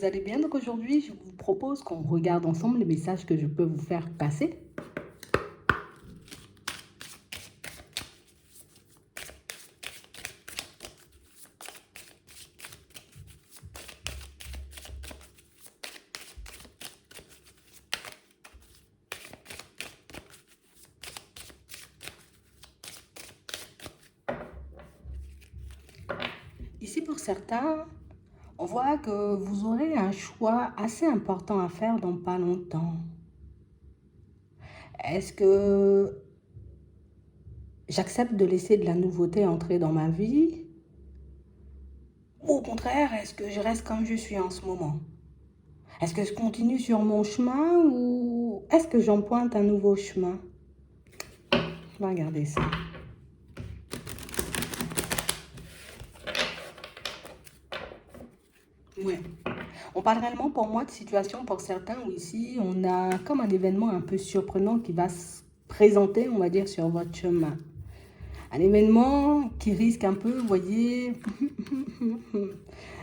vous allez bien? Donc aujourd'hui, je vous propose qu'on regarde ensemble les messages que je peux vous faire passer. Ici, pour certains, on voit que vous aurez un choix assez important à faire dans pas longtemps. Est-ce que j'accepte de laisser de la nouveauté entrer dans ma vie? Ou au contraire, est-ce que je reste comme je suis en ce moment? Est-ce que je continue sur mon chemin ou est-ce que j'emprunte un nouveau chemin? On va regarder ça. Ouais. On parle réellement pour moi de situation pour certains où ici on a comme un événement un peu surprenant qui va se présenter, on va dire, sur votre chemin. Un événement qui risque un peu, vous voyez,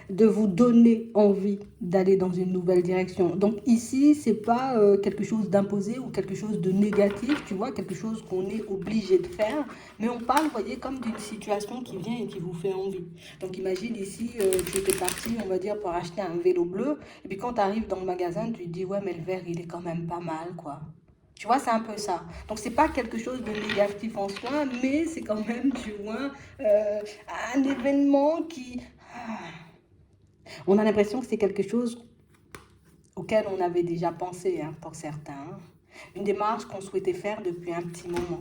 de vous donner envie d'aller dans une nouvelle direction. Donc ici, c'est pas quelque chose d'imposé ou quelque chose de négatif, tu vois, quelque chose qu'on est obligé de faire, mais on parle, vous voyez, comme d'une situation qui vient et qui vous fait envie. Donc imagine ici, tu étais parti, on va dire, pour acheter un vélo bleu, et puis quand tu arrives dans le magasin, tu te dis, ouais, mais le vert, il est quand même pas mal, quoi. Tu vois, c'est un peu ça. Donc, c'est pas quelque chose de négatif en soi, mais c'est quand même, tu vois, un événement qui... On a l'impression que c'est quelque chose auquel on avait déjà pensé, hein, pour certains. Hein. Une démarche qu'on souhaitait faire depuis un petit moment.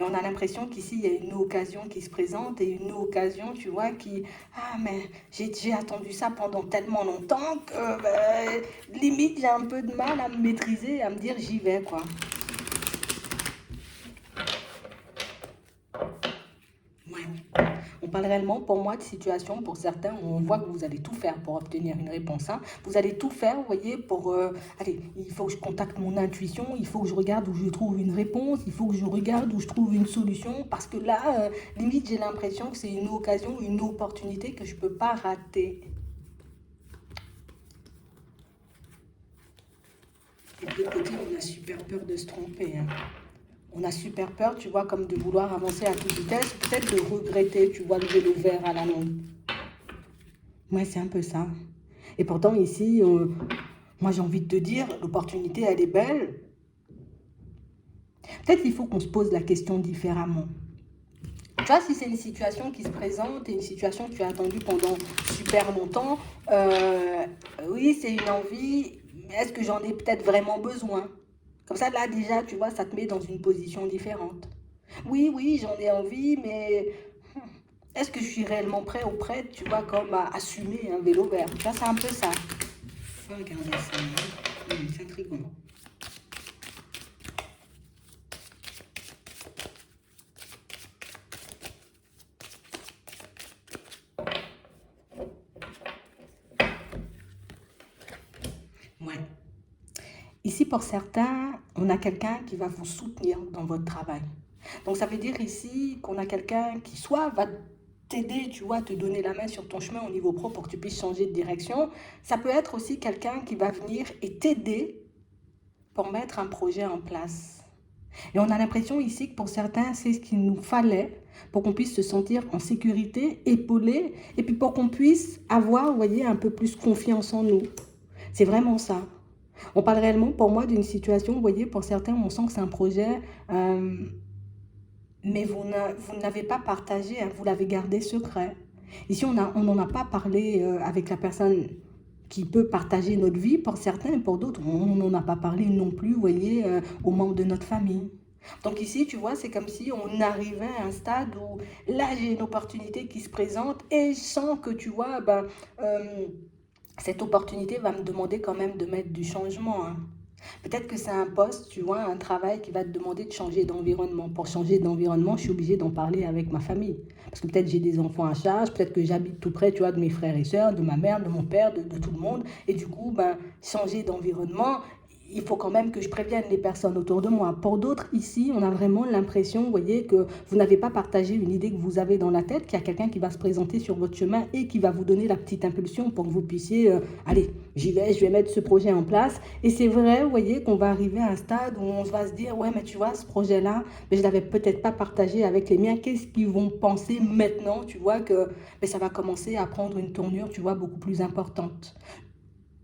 Et on a l'impression qu'ici, il y a une occasion qui se présente et une occasion, tu vois, qui... Ah, mais j'ai attendu ça pendant tellement longtemps que, limite, j'ai un peu de mal à me maîtriser, à me dire j'y vais, quoi. Ouais. On parle réellement, pour moi, de situation, pour certains, où on voit que vous allez tout faire pour obtenir une réponse. Hein. Vous allez tout faire, vous voyez, pour... allez, il faut que je contacte mon intuition, il faut que je regarde où je trouve une réponse, il faut que je regarde où je trouve une solution, parce que là, limite, j'ai l'impression que c'est une occasion, une opportunité que je ne peux pas rater. Et de l'autre côté, on a super peur de se tromper. Hein. On a super peur, tu vois, comme de vouloir avancer à toute vitesse, peut-être de regretter, tu vois, le vélo vert à la longue. Ouais, c'est un peu ça. Et pourtant, ici, moi, j'ai envie de te dire, l'opportunité, elle est belle. Peut-être qu'il faut qu'on se pose la question différemment. Tu vois, si c'est une situation qui se présente et une situation que tu as attendue pendant super longtemps, oui, c'est une envie, mais est-ce que j'en ai peut-être vraiment besoin? Comme ça, là, déjà, tu vois, ça te met dans une position différente. Oui, oui, j'en ai envie, mais est-ce que je suis réellement prêt ou prête, tu vois, comme à assumer un vélo vert? Tu vois, c'est un peu ça. Regardez ça. C'est intriguant. Ouais. Ici, pour certains, on a quelqu'un qui va vous soutenir dans votre travail. Donc, ça veut dire ici qu'on a quelqu'un qui soit va t'aider, tu vois, te donner la main sur ton chemin au niveau pro pour que tu puisses changer de direction. Ça peut être aussi quelqu'un qui va venir et t'aider pour mettre un projet en place. Et on a l'impression ici que pour certains, c'est ce qu'il nous fallait pour qu'on puisse se sentir en sécurité, épaulé, et puis pour qu'on puisse avoir, vous voyez, un peu plus confiance en nous. C'est vraiment ça. On parle réellement, pour moi, d'une situation, vous voyez, pour certains, on sent que c'est un projet, euh, mais vous n'avez pas partagé, hein, vous l'avez gardé secret. Ici, on n'en a pas parlé avec la personne qui peut partager notre vie pour certains et pour d'autres, on n'en a pas parlé non plus, vous voyez, aux membres de notre famille. Donc ici, tu vois, c'est comme si on arrivait à un stade où là, j'ai une opportunité qui se présente et je sens que, tu vois, cette opportunité va me demander quand même de mettre du changement. Hein. Peut-être que c'est un poste, tu vois, un travail qui va te demander de changer d'environnement. Pour changer d'environnement, je suis obligée d'en parler avec ma famille. Parce que peut-être j'ai des enfants à charge, peut-être que j'habite tout près, tu vois, de mes frères et sœurs, de ma mère, de mon père, de tout le monde. Et du coup, changer d'environnement, il faut quand même que je prévienne les personnes autour de moi. Pour d'autres, ici, on a vraiment l'impression, vous voyez, que vous n'avez pas partagé une idée que vous avez dans la tête, qu'il y a quelqu'un qui va se présenter sur votre chemin et qui va vous donner la petite impulsion pour que vous puissiez, allez, j'y vais, je vais mettre ce projet en place. Et c'est vrai, vous voyez, qu'on va arriver à un stade où on va se dire, ouais, mais tu vois, ce projet-là, mais je ne l'avais peut-être pas partagé avec les miens. Qu'est-ce qu'ils vont penser maintenant, tu vois, que mais ça va commencer à prendre une tournure, tu vois, beaucoup plus importante.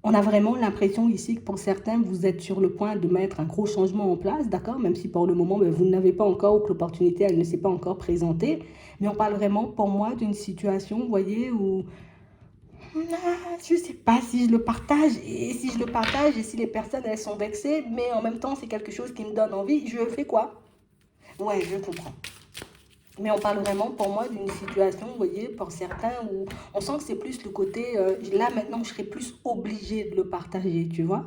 On a vraiment l'impression ici que pour certains, vous êtes sur le point de mettre un gros changement en place, d'accord? Même si pour le moment, ben, vous ne l'avez pas encore ou que l'opportunité, elle ne s'est pas encore présentée. Mais on parle vraiment, pour moi, d'une situation, vous voyez, où je ne sais pas si je le partage. Et si je le partage et si les personnes, elles sont vexées, mais en même temps, c'est quelque chose qui me donne envie, je fais quoi? Ouais, je comprends. Mais on parle vraiment pour moi d'une situation, vous voyez, pour certains, où on sent que c'est plus le côté, là maintenant je serais plus obligée de le partager, tu vois.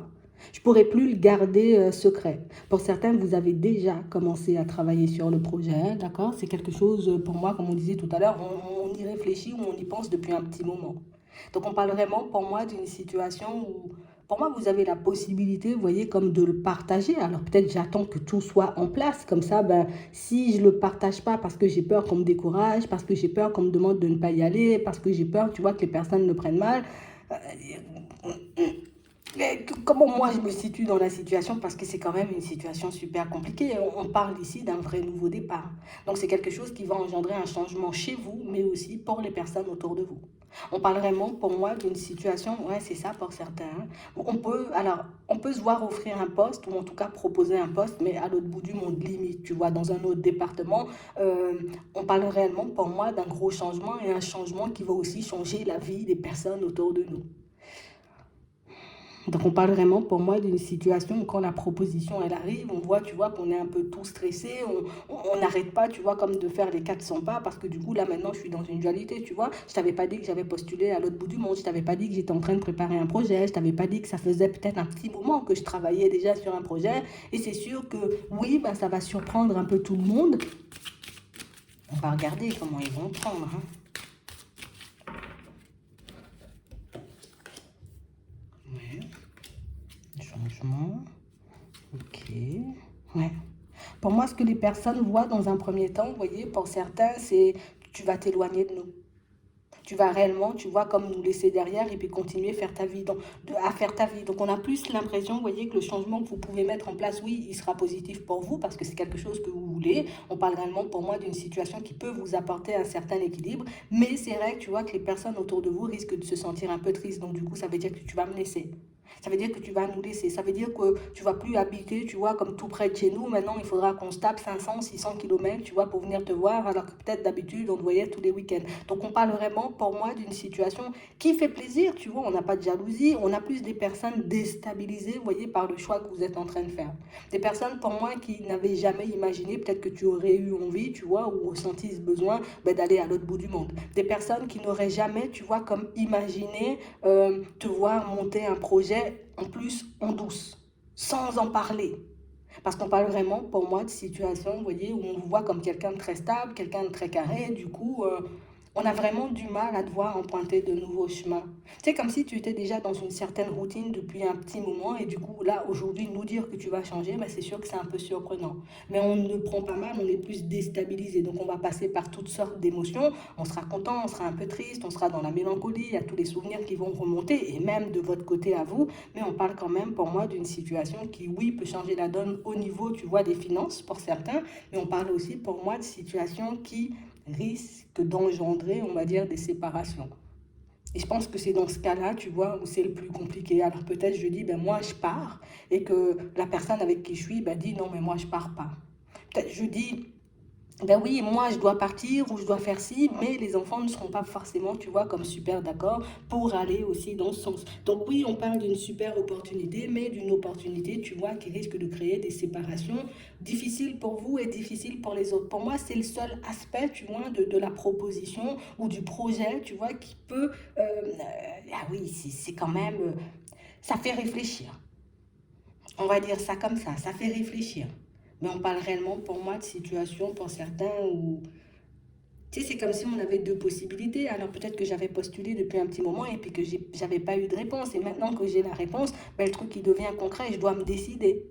Je pourrais plus le garder secret. Pour certains, vous avez déjà commencé à travailler sur le projet, hein, d'accord? C'est quelque chose, pour moi, comme on disait tout à l'heure, on y réfléchit ou on y pense depuis un petit moment. Donc on parle vraiment pour moi d'une situation où, pour moi, vous avez la possibilité, vous voyez, comme de le partager. Alors peut-être j'attends que tout soit en place. Comme ça, ben, si je ne le partage pas parce que j'ai peur qu'on me décourage, parce que j'ai peur qu'on me demande de ne pas y aller, parce que j'ai peur, tu vois, que les personnes le prennent mal, euh, comment moi je me situe dans la situation, parce que c'est quand même une situation super compliquée. On parle ici d'un vrai nouveau départ. Donc c'est quelque chose qui va engendrer un changement chez vous, mais aussi pour les personnes autour de vous. On parle vraiment pour moi d'une situation, ouais c'est ça pour certains, hein. On peut se voir offrir un poste, ou en tout cas proposer un poste, mais à l'autre bout du monde, limite, tu vois, dans un autre département. Euh, on parle réellement pour moi d'un gros changement, et un changement qui va aussi changer la vie des personnes autour de nous. Donc on parle vraiment pour moi d'une situation où quand la proposition elle arrive, on voit, tu vois, qu'on est un peu tout stressé, on n'arrête pas, tu vois, comme de faire les 400 pas, parce que du coup là maintenant je suis dans une dualité, tu vois. Je t'avais pas dit que j'avais postulé à l'autre bout du monde, je t'avais pas dit que j'étais en train de préparer un projet, je t'avais pas dit que ça faisait peut-être un petit moment que je travaillais déjà sur un projet, et c'est sûr que oui, ben, ça va surprendre un peu tout le monde. On va regarder comment ils vont prendre, hein. Ouais, changement, ok, ouais. Pour moi, ce que les personnes voient dans un premier temps, vous voyez, pour certains, c'est tu vas t'éloigner de nous. Tu vas réellement, tu vois, comme nous laisser derrière et puis continuer à faire ta vie. À faire ta vie. Donc, on a plus l'impression, vous voyez, que le changement que vous pouvez mettre en place, oui, il sera positif pour vous parce que c'est quelque chose que vous voulez. On parle réellement, pour moi, d'une situation qui peut vous apporter un certain équilibre. Mais c'est vrai que tu vois que les personnes autour de vous risquent de se sentir un peu tristes. Donc, du coup, ça veut dire que tu vas me laisser. Ça veut dire que tu vas nous laisser. Ça veut dire que tu vas plus habiter, tu vois, comme tout près de chez nous. Maintenant, il faudra qu'on se tape 500, 600 kilomètres, tu vois, pour venir te voir, alors que peut-être d'habitude, on te voyait tous les week-ends. Donc, on parle vraiment, pour moi, d'une situation qui fait plaisir, tu vois. On n'a pas de jalousie. On a plus des personnes déstabilisées, vous voyez, par le choix que vous êtes en train de faire. Des personnes, pour moi, qui n'avaient jamais imaginé, peut-être que tu aurais eu envie, tu vois, ou ressenti ce besoin ben, d'aller à l'autre bout du monde. Des personnes qui n'auraient jamais, tu vois, comme imaginé te voir monter un projet en plus en douce, sans en parler. Parce qu'on parle vraiment, pour moi, de situation, vous voyez, où on vous voit comme quelqu'un de très stable, quelqu'un de très carré. Du coup, on a vraiment du mal à devoir emprunter de nouveaux chemins. C'est comme si tu étais déjà dans une certaine routine depuis un petit moment et du coup, là, aujourd'hui, nous dire que tu vas changer, ben, c'est sûr que c'est un peu surprenant. Mais on ne prend pas mal, on est plus déstabilisé. Donc, on va passer par toutes sortes d'émotions. On sera content, on sera un peu triste, on sera dans la mélancolie, il y a tous les souvenirs qui vont remonter et même de votre côté à vous. Mais on parle quand même, pour moi, d'une situation qui, oui, peut changer la donne au niveau, tu vois, des finances pour certains. Mais on parle aussi, pour moi, de situations qui risque d'engendrer, on va dire, des séparations. Et je pense que c'est dans ce cas-là, tu vois, où c'est le plus compliqué. Alors peut-être je dis, ben moi je pars, et que la personne avec qui je suis ben, dit, non mais moi je pars pas. Peut-être je dis, ben oui, moi je dois partir ou je dois faire ci, mais les enfants ne seront pas forcément, tu vois, comme super d'accord pour aller aussi dans ce sens. Donc oui, on parle d'une super opportunité, mais d'une opportunité, tu vois, qui risque de créer des séparations difficiles pour vous et difficiles pour les autres. Pour moi, c'est le seul aspect, tu vois, de la proposition ou du projet, tu vois, qui peut... ah oui, c'est quand même... ça fait réfléchir. On va dire ça comme ça fait réfléchir. Mais on parle réellement pour moi de situations pour certains où Tu sais, c'est comme si on avait deux possibilités. Alors peut-être que j'avais postulé depuis un petit moment et puis que j'avais pas eu de réponse. Et maintenant que j'ai la réponse, ben, le truc il devient concret et je dois me décider.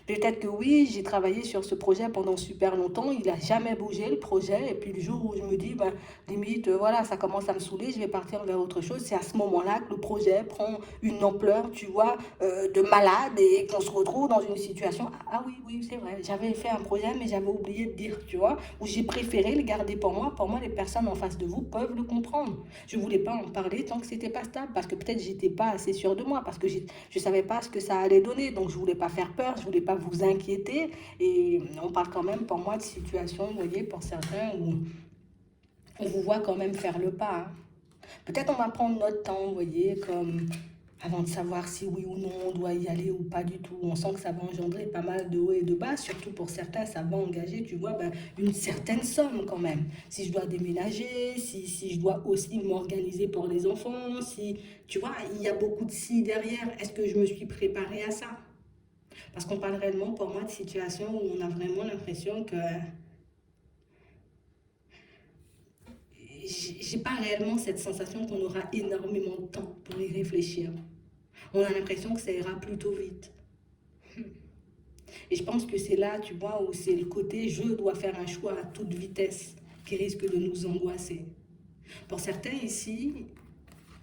Peut-être que oui, j'ai travaillé sur ce projet pendant super longtemps, il n'a jamais bougé le projet, et puis le jour où je me dis, ben, limite, voilà, ça commence à me saouler, je vais partir vers autre chose, c'est à ce moment-là que le projet prend une ampleur, tu vois, de malade, et qu'on se retrouve dans une situation, ah oui, oui, c'est vrai, j'avais fait un projet, mais j'avais oublié de dire, tu vois, où j'ai préféré le garder pour moi, les personnes en face de vous peuvent le comprendre. Je ne voulais pas en parler tant que c'était pas stable, parce que peut-être j'étais pas assez sûre de moi, parce que je ne savais pas ce que ça allait donner, donc je voulais pas faire peur, je voulais pas vous inquiéter, et on parle quand même pour moi de situation, vous voyez, pour certains, où on vous voit quand même faire le pas, hein. Peut-être on va prendre notre temps, vous voyez, comme avant de savoir si oui ou non on doit y aller ou pas du tout. On sent que ça va engendrer pas mal de hauts et de bas, surtout pour certains, ça va engager, tu vois, ben, une certaine somme quand même. Si je dois déménager, si je dois aussi m'organiser pour les enfants, si, tu vois, il y a beaucoup de si derrière. Est-ce que je me suis préparée à ça? Parce qu'on parle réellement pour moi de situations où on a vraiment l'impression que j'ai pas réellement cette sensation qu'on aura énormément de temps pour y réfléchir. On a l'impression que ça ira plutôt vite. Et je pense que c'est là, tu vois, où c'est le côté je dois faire un choix à toute vitesse qui risque de nous angoisser. Pour certains ici,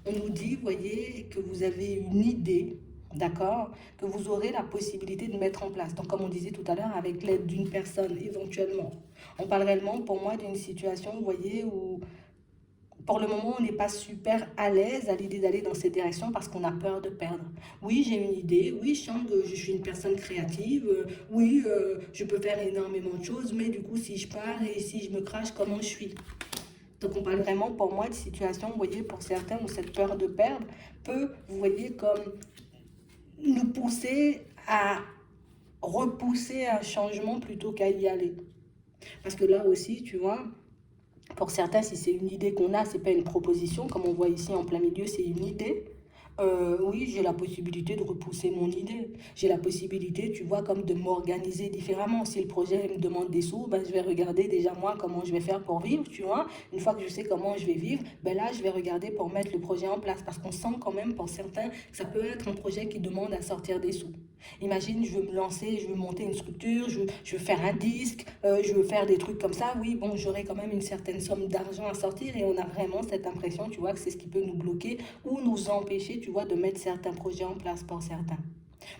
on nous dit, voyez, que vous avez une idée, d'accord, que vous aurez la possibilité de mettre en place. Donc, comme on disait tout à l'heure, avec l'aide d'une personne, éventuellement. On parle réellement, pour moi, d'une situation, vous voyez, où pour le moment, on n'est pas super à l'aise à l'idée d'aller dans cette direction parce qu'on a peur de perdre. Oui, j'ai une idée, oui, je sens que je suis une personne créative, oui, je peux faire énormément de choses, mais du coup, si je pars et si je me crache, comment je suis? Donc on parle vraiment pour moi de situation, vous voyez, pour certains où cette peur de perdre peut, vous voyez, comme nous pousser à repousser un changement plutôt qu'à y aller. Parce que là aussi, tu vois, pour certains, si c'est une idée qu'on a, c'est pas une proposition, comme on voit ici en plein milieu, c'est une idée. Oui, j'ai la possibilité de repousser mon idée. J'ai la possibilité, tu vois, comme de m'organiser différemment. Si le projet me demande des sous, ben, je vais regarder déjà moi comment je vais faire pour vivre, tu vois. Une fois que je sais comment je vais vivre, ben là, je vais regarder pour mettre le projet en place. Parce qu'on sent quand même, pour certains, que ça peut être un projet qui demande à sortir des sous. Imagine, je veux me lancer, je veux monter une structure, je veux faire un disque, je veux faire des trucs comme ça. Oui, bon, j'aurai quand même une certaine somme d'argent à sortir et on a vraiment cette impression, tu vois, que c'est ce qui peut nous bloquer ou nous empêcher, tu vois, de mettre certains projets en place pour certains.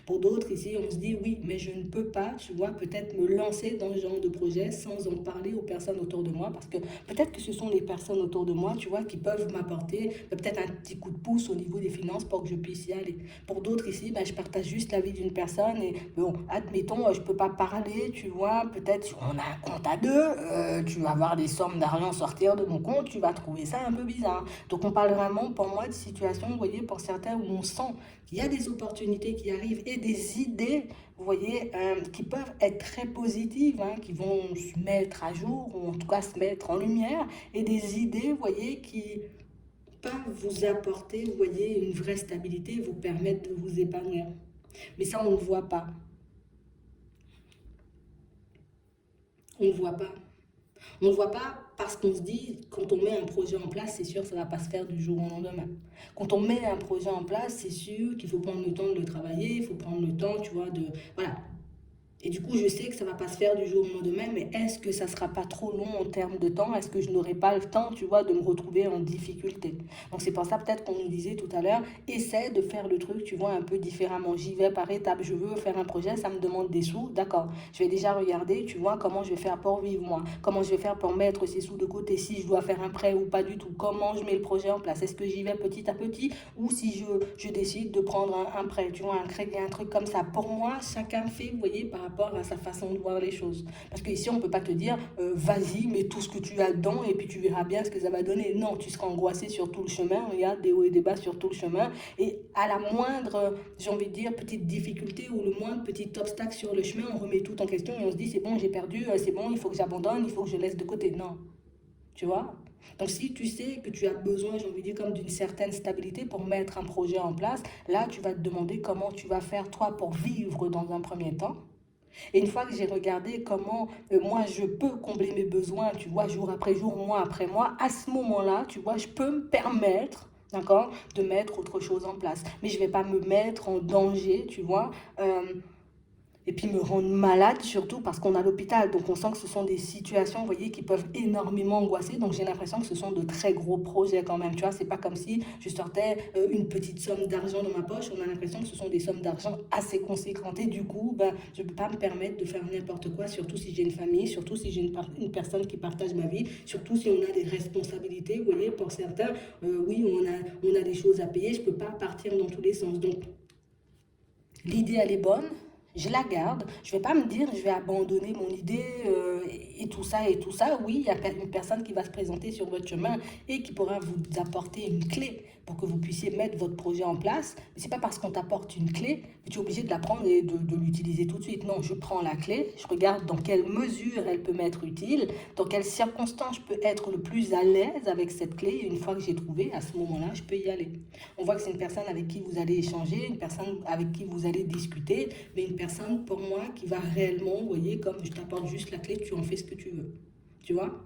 Pour d'autres, ici, on se dit oui, mais je ne peux pas, tu vois, peut-être me lancer dans ce genre de projet sans en parler aux personnes autour de moi, parce que peut-être que ce sont les personnes autour de moi, tu vois, qui peuvent m'apporter peut-être un petit coup de pouce au niveau des finances pour que je puisse y aller. Pour d'autres ici, ben, je partage juste la vie d'une personne et bon, admettons, je ne peux pas parler, tu vois, peut-être on a un compte à deux, tu vas voir des sommes d'argent sortir de mon compte, tu vas trouver ça un peu bizarre. Donc on parle vraiment pour moi de situation, vous voyez, pour certains où on sent qu'il y a des opportunités qui arrivent et des idées, vous voyez, qui peuvent être très positives, hein, qui vont se mettre à jour, ou en tout cas se mettre en lumière, et des idées, vous voyez, qui peuvent vous apporter, vous voyez, une vraie stabilité, vous permettre de vous épanouir. Mais ça, on ne le voit pas. On ne le voit pas. On ne le voit pas parce qu'on se dit, quand on met un projet en place, c'est sûr que ça ne va pas se faire du jour au lendemain. Quand on met un projet en place, c'est sûr qu'il faut prendre le temps de le travailler, il faut prendre le temps, tu vois, de... Voilà, et du coup, je sais que ça ne va pas se faire du jour au lendemain, mais est-ce que ça ne sera pas trop long en termes de temps? Est-ce que je n'aurai pas le temps, tu vois, de me retrouver en difficulté? Donc c'est pour ça peut-être qu'on nous disait tout à l'heure, essaie de faire le truc, tu vois, un peu différemment. J'y vais par étapes. Je veux faire un projet, ça me demande des sous, d'accord. Je vais déjà regarder, tu vois, comment je vais faire pour vivre moi. Comment je vais faire pour mettre ces sous de côté, si je dois faire un prêt ou pas du tout. Comment je mets le projet en place? Est-ce que j'y vais petit à petit ou si je décide de prendre un prêt, tu vois, un crédit, un truc comme ça. Pour moi, chacun fait, vous voyez, par rapport à sa façon de voir les choses. Parce qu'ici, on ne peut pas te dire, vas-y, mets tout ce que tu as dedans et puis tu verras bien ce que ça va donner. Non, tu seras angoissé sur tout le chemin, il y a des hauts et des bas sur tout le chemin. Et à la moindre, j'ai envie de dire, petite difficulté ou le moindre petit obstacle sur le chemin, on remet tout en question et on se dit, c'est bon, j'ai perdu, c'est bon, il faut que j'abandonne, il faut que je laisse de côté. Non, tu vois. Donc si tu sais que tu as besoin, j'ai envie de dire, comme d'une certaine stabilité pour mettre un projet en place, là tu vas te demander comment tu vas faire toi pour vivre dans un premier temps. Et une fois que j'ai regardé comment moi je peux combler mes besoins, tu vois, jour après jour, mois après mois, à ce moment-là, tu vois, je peux me permettre, d'accord, de mettre autre chose en place. Mais je ne vais pas me mettre en danger, tu vois. Et puis me rendre malade surtout parce qu'on a l'hôpital. Donc on sent que ce sont des situations, vous voyez, qui peuvent énormément angoisser. Donc j'ai l'impression que ce sont de très gros projets quand même. Tu vois, c'est pas comme si je sortais une petite somme d'argent dans ma poche. On a l'impression que ce sont des sommes d'argent assez conséquentes. Et du coup, ben, je peux pas me permettre de faire n'importe quoi, surtout si j'ai une famille, surtout si j'ai une personne qui partage ma vie, surtout si on a des responsabilités. Vous voyez, pour certains, oui, on a des choses à payer. Je peux pas partir dans tous les sens. Donc l'idée, elle est bonne, je la garde. Je ne vais pas me dire, je vais abandonner mon idée et tout ça et tout ça. Oui, il y a une personne qui va se présenter sur votre chemin et qui pourra vous apporter une clé pour que vous puissiez mettre votre projet en place. Mais ce n'est pas parce qu'on t'apporte une clé que tu es obligé de la prendre et de l'utiliser tout de suite. Non, je prends la clé, je regarde dans quelle mesure elle peut m'être utile, dans quelles circonstances je peux être le plus à l'aise avec cette clé. Et une fois que j'ai trouvé, à ce moment-là, je peux y aller. On voit que c'est une personne avec qui vous allez échanger, une personne avec qui vous allez discuter, mais une personne pour moi qui va réellement, vous voyez, comme je t'apporte juste la clé, tu en fais ce que tu veux. Tu vois?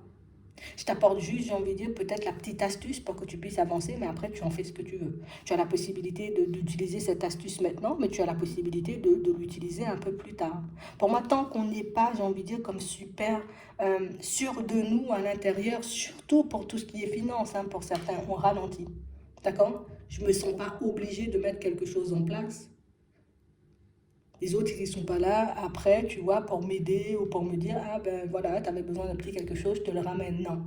Je t'apporte juste, j'ai envie de dire, peut-être la petite astuce pour que tu puisses avancer, mais après, tu en fais ce que tu veux. Tu as la possibilité d'utiliser cette astuce maintenant, mais tu as la possibilité de l'utiliser un peu plus tard. Pour moi, tant qu'on n'est pas, j'ai envie de dire, comme super sûr de nous à l'intérieur, surtout pour tout ce qui est finance, hein, pour certains, on ralentit. D'accord? Je ne me sens pas obligée de mettre quelque chose en place. Les autres, ils ne sont pas là après, tu vois, pour m'aider ou pour me dire, ah ben voilà, tu avais besoin d'un petit quelque chose, je te le ramène. Non.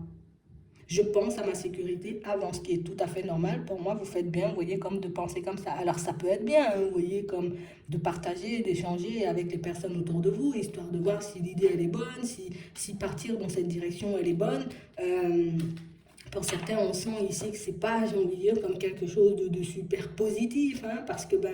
Je pense à ma sécurité avant, ce qui est tout à fait normal. Pour moi, vous faites bien, vous voyez, comme de penser comme ça. Alors, ça peut être bien, hein, vous voyez, comme de partager, d'échanger avec les personnes autour de vous, histoire de voir si l'idée, elle est bonne, si partir dans cette direction, elle est bonne. Pour certains, on sent ici que c'est pas, j'ai envie de dire, comme quelque chose de super positif, hein, parce que ben,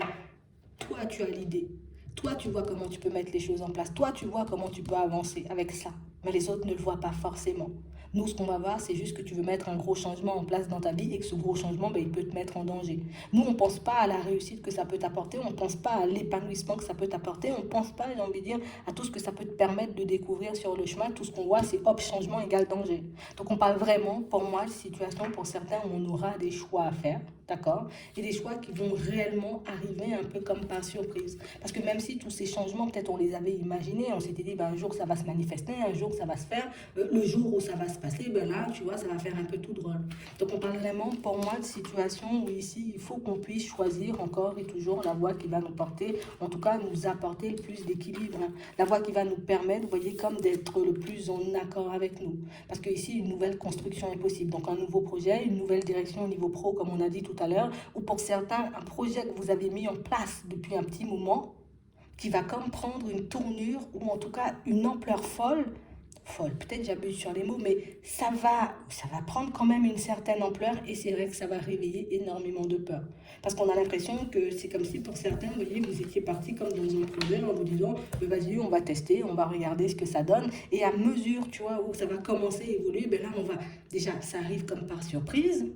toi, tu as l'idée. Toi, tu vois comment tu peux mettre les choses en place. Toi, tu vois comment tu peux avancer avec ça. Mais les autres ne le voient pas forcément. Nous, ce qu'on va voir, c'est juste que tu veux mettre un gros changement en place dans ta vie et que ce gros changement, ben, il peut te mettre en danger. Nous, on ne pense pas à la réussite que ça peut t'apporter, on ne pense pas à l'épanouissement que ça peut t'apporter, on ne pense pas, j'ai envie de dire, à tout ce que ça peut te permettre de découvrir sur le chemin. Tout ce qu'on voit, c'est hop, changement égale danger. Donc, on parle vraiment, pour moi, de situation pour certains où on aura des choix à faire, d'accord? Et des choix qui vont réellement arriver un peu comme par surprise. Parce que même si tous ces changements, peut-être on les avait imaginés, on s'était dit, ben, un jour ça va se manifester, un jour ça va se faire, le jour où ça va se passer, ben là, tu vois, ça va faire un peu tout drôle. Donc on parle vraiment, pour moi, de situation où ici, il faut qu'on puisse choisir encore et toujours la voie qui va nous porter, en tout cas nous apporter le plus d'équilibre, hein. La voie qui va nous permettre, vous voyez, comme d'être le plus en accord avec nous. Parce qu'ici, une nouvelle construction est possible. Donc un nouveau projet, une nouvelle direction au niveau pro, comme on a dit tout à l'heure, ou pour certains, un projet que vous avez mis en place depuis un petit moment, qui va comme prendre une tournure, ou en tout cas une ampleur folle, peut-être j'abuse sur les mots, mais ça va prendre quand même une certaine ampleur et c'est vrai que ça va réveiller énormément de peur. Parce qu'on a l'impression que c'est comme si pour certains, vous voyez, vous étiez parti comme dans un projet en vous disant, vas-y, on va tester, on va regarder ce que ça donne. Et à mesure, tu vois, où ça va commencer à évoluer, ben là, déjà, ça arrive comme par surprise.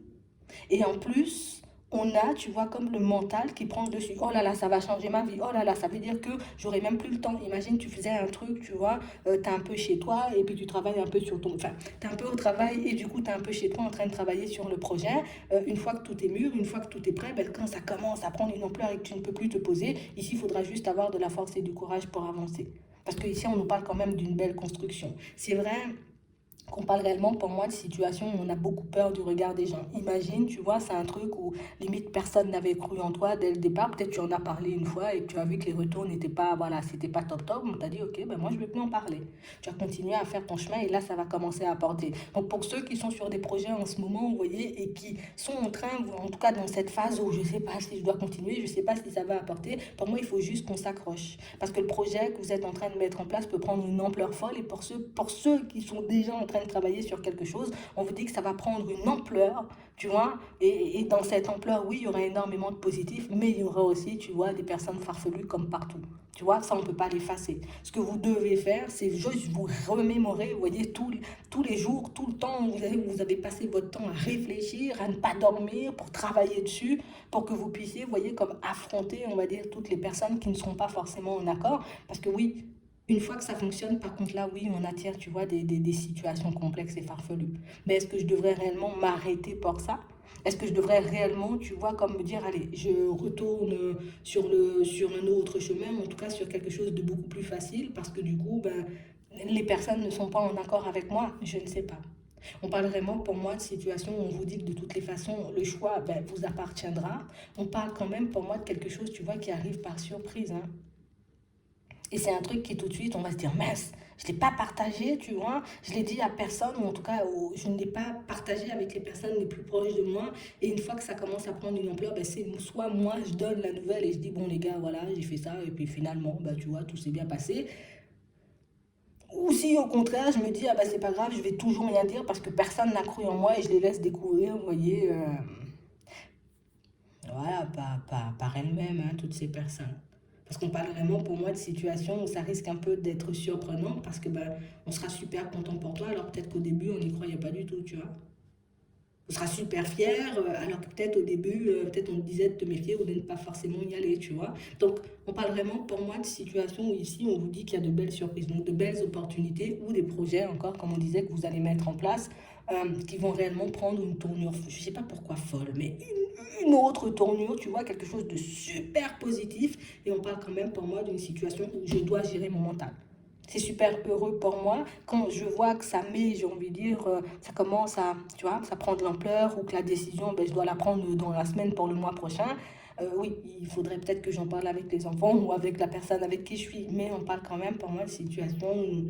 Et en plus, on a, tu vois, comme le mental qui prend le dessus. Oh là là, ça va changer ma vie. Oh là là, ça veut dire que j'aurai même plus le temps. Imagine, tu faisais un truc, tu vois, t'es un peu chez toi et puis tu travailles un peu sur ton... Enfin, t'es un peu au travail et du coup, t'es un peu chez toi en train de travailler sur le projet. Une fois que tout est mûr, une fois que tout est prêt, ben, quand ça commence à prendre une ampleur et que tu ne peux plus te poser, ici, il faudra juste avoir de la force et du courage pour avancer. Parce qu'ici, on nous parle quand même d'une belle construction. C'est vrai, qu'on parle réellement pour moi de situations où on a beaucoup peur du regard des gens. Imagine, tu vois, c'est un truc où limite personne n'avait cru en toi dès le départ. Peut-être tu en as parlé une fois et que tu as vu que les retours n'étaient pas, voilà, c'était pas top top. On t'a dit, ok, ben moi je vais plus en parler. Tu as continué à faire ton chemin et là ça va commencer à apporter. Donc pour ceux qui sont sur des projets en ce moment, vous voyez, et qui sont en train, en tout cas dans cette phase où je sais pas si je dois continuer, je sais pas si ça va apporter, pour moi il faut juste qu'on s'accroche. Parce que le projet que vous êtes en train de mettre en place peut prendre une ampleur folle et pour ceux qui sont déjà en train de travailler sur quelque chose, on vous dit que ça va prendre une ampleur, tu vois, et dans cette ampleur, oui, il y aura énormément de positifs, mais il y aura aussi, tu vois, des personnes farfelues comme partout. Tu vois, ça, on ne peut pas l'effacer. Ce que vous devez faire, c'est juste vous remémorer, vous voyez, tous les jours, tout le temps, vous avez passé votre temps à réfléchir, à ne pas dormir, pour travailler dessus, pour que vous puissiez, vous voyez, comme affronter, on va dire, toutes les personnes qui ne seront pas forcément en accord. Parce que oui, Une fois que ça fonctionne, par contre, là, oui, on attire, tu vois, des situations complexes et farfelues. Mais est-ce que je devrais réellement m'arrêter pour ça? Est-ce que je devrais réellement, tu vois, comme me dire, allez, je retourne sur un autre chemin, ou en tout cas sur quelque chose de beaucoup plus facile, parce que du coup, ben, les personnes ne sont pas en accord avec moi? Je ne sais pas. On parle vraiment pour moi de situation où on vous dit que de toutes les façons, le choix ben, vous appartiendra. On parle quand même pour moi de quelque chose, tu vois, qui arrive par surprise, hein. Et c'est un truc qui tout de suite, on va se dire, mince, je ne l'ai pas partagé, tu vois. Je l'ai dit à personne, ou en tout cas, je ne l'ai pas partagé avec les personnes les plus proches de moi. Et une fois que ça commence à prendre une ampleur, ben c'est soit moi, je donne la nouvelle et je dis, bon les gars, voilà, j'ai fait ça. Et puis finalement, ben, tu vois, tout s'est bien passé. Ou si au contraire, je me dis, ah ben c'est pas grave, je vais toujours rien dire parce que personne n'a cru en moi et je les laisse découvrir, vous voyez, voilà, par elles-mêmes, hein, toutes ces personnes. Parce qu'on parle vraiment pour moi de situations où ça risque un peu d'être surprenant parce que ben, on sera super content pour toi alors peut-être qu'au début on n'y croyait pas du tout, tu vois. On sera super fier alors que peut-être au début, peut-être on te disait de te méfier ou de ne pas forcément y aller, tu vois. Donc on parle vraiment pour moi de situations où ici on vous dit qu'il y a de belles surprises, donc de belles opportunités ou des projets encore, comme on disait, que vous allez mettre en place qui vont réellement prendre une tournure, je ne sais pas pourquoi folle, mais une autre tournure, tu vois, quelque chose de super positif. Et on parle quand même pour moi d'une situation où je dois gérer mon mental. C'est super heureux pour moi quand je vois que ça met, j'ai envie de dire, ça commence à, tu vois, ça prend de l'ampleur ou que la décision, ben, je dois la prendre dans la semaine pour le mois prochain. Oui, il faudrait peut-être que j'en parle avec les enfants ou avec la personne avec qui je suis, mais on parle quand même pour moi de situation où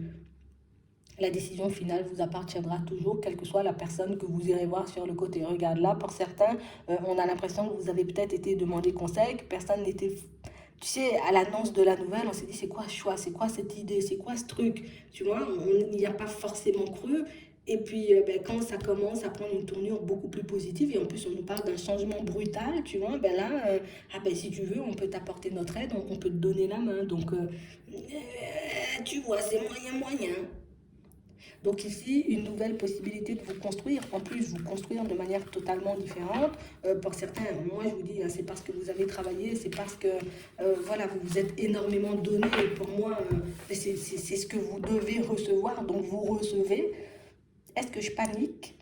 la décision finale vous appartiendra toujours, quelle que soit la personne que vous irez voir sur le côté. Regarde là, pour certains, on a l'impression que vous avez peut-être été demandé conseil, que personne n'était... Tu sais, à l'annonce de la nouvelle, on s'est dit, c'est quoi ce choix, c'est quoi cette idée, c'est quoi ce truc, tu vois, il n'y a pas forcément cru. Et puis, ben, quand ça commence à prendre une tournure beaucoup plus positive, et en plus, on nous parle d'un changement brutal, tu vois, ben là, ah ben, si tu veux, on peut t'apporter notre aide, on peut te donner la main. Donc, tu vois, c'est moyen, moyen. Donc ici, une nouvelle possibilité de vous construire, en plus vous construire de manière totalement différente. Pour certains, moi je vous dis, hein, c'est parce que vous avez travaillé, c'est parce que voilà, vous vous êtes énormément donné. Et pour moi, c'est ce que vous devez recevoir, donc vous recevez. Est-ce que je panique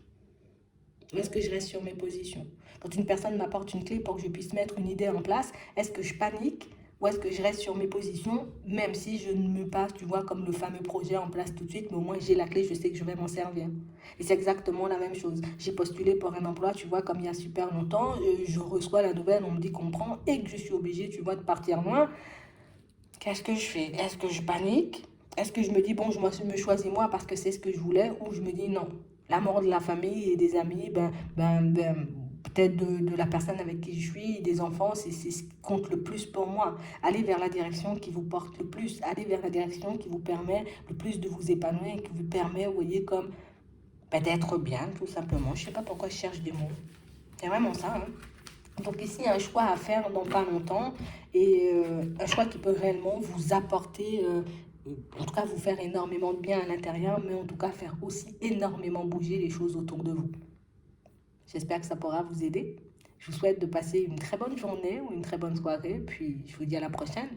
ou est-ce que je reste sur mes positions? Quand une personne m'apporte une clé pour que je puisse mettre une idée en place, est-ce que je panique ou est-ce que je reste sur mes positions, même si je ne me passe, tu vois, comme le fameux projet en place tout de suite, mais au moins j'ai la clé, je sais que je vais m'en servir. Et c'est exactement la même chose. J'ai postulé pour un emploi, tu vois, comme il y a super longtemps, je reçois la nouvelle, on me dit qu'on me prend et que je suis obligée, tu vois, de partir loin. Qu'est-ce que je fais? Est-ce que je panique? Est-ce que je me dis, bon, je me choisis moi parce que c'est ce que je voulais? Ou je me dis, non, la mort de la famille et des amis, peut-être de la personne avec qui je suis, des enfants, c'est ce qui compte le plus pour moi. Allez vers la direction qui vous porte le plus. Allez vers la direction qui vous permet le plus de vous épanouir, qui vous permet, vous voyez, comme d'être bien, tout simplement. Je ne sais pas pourquoi je cherche des mots. C'est vraiment ça, hein. Donc ici, il y a un choix à faire dans pas longtemps et un choix qui peut réellement vous apporter, en tout cas vous faire énormément de bien à l'intérieur, mais en tout cas faire aussi énormément bouger les choses autour de vous. J'espère que ça pourra vous aider. Je vous souhaite de passer une très bonne journée ou une très bonne soirée, puis je vous dis à la prochaine.